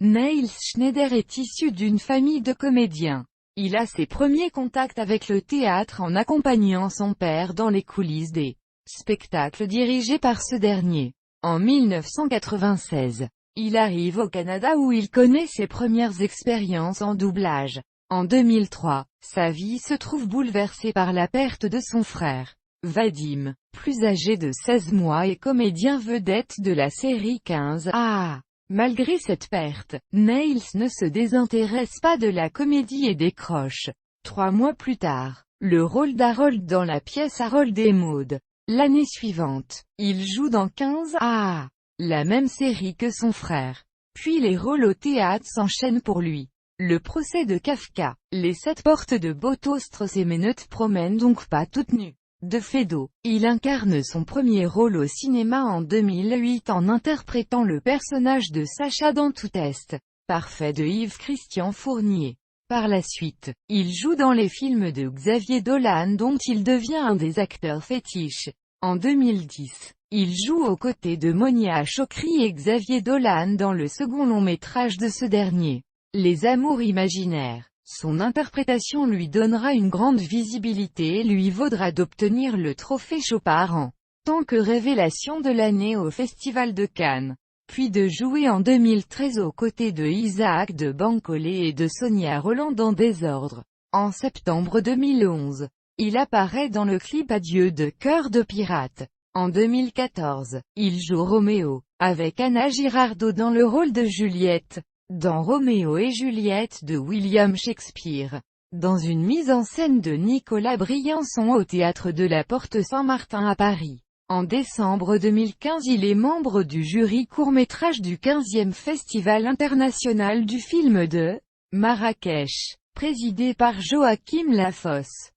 Niels Schneider est issu d'une famille de comédiens. Il a ses premiers contacts avec le théâtre en accompagnant son père dans les coulisses des spectacles dirigés par ce dernier. En 1996, il arrive au Canada où il connaît ses premières expériences en doublage. En 2003, sa vie se trouve bouleversée par la perte de son frère, Vadim, plus âgé de 16 mois et comédien vedette de la série 15. Malgré cette perte, Niels ne se désintéresse pas de la comédie et décroche, 3 mois plus tard, le rôle d'Harold dans la pièce Harold et Maude. L'année suivante, il joue dans 15, la même série que son frère. Puis les rôles au théâtre s'enchaînent pour lui. Le procès de Kafka, les 7 portes de Boto Strauss ne promènent donc pas toutes nues. De Feydeau, il incarne son premier rôle au cinéma en 2008 en interprétant le personnage de Sacha dans Tout Est Parfait de Yves Christian Fournier. Par la suite, il joue dans les films de Xavier Dolan dont il devient un des acteurs fétiches. En 2010, il joue aux côtés de Monia Chokri et Xavier Dolan dans le second long-métrage de ce dernier, Les Amours imaginaires. Son interprétation lui donnera une grande visibilité et lui vaudra d'obtenir le trophée Chopard en tant que révélation de l'année au Festival de Cannes, puis de jouer en 2013 aux côtés de Isaac de Bancolé et de Sonia Rolland dans Désordre. En septembre 2011, il apparaît dans le clip Adieu de Cœur de pirate. En 2014, il joue Roméo, avec Anna Girardot dans le rôle de Juliette, dans Roméo et Juliette de William Shakespeare, dans une mise en scène de Nicolas Briançon au théâtre de la Porte Saint-Martin à Paris. En décembre 2015 il est membre du jury court-métrage du 15e Festival international du film de Marrakech, présidé par Joachim Lafosse.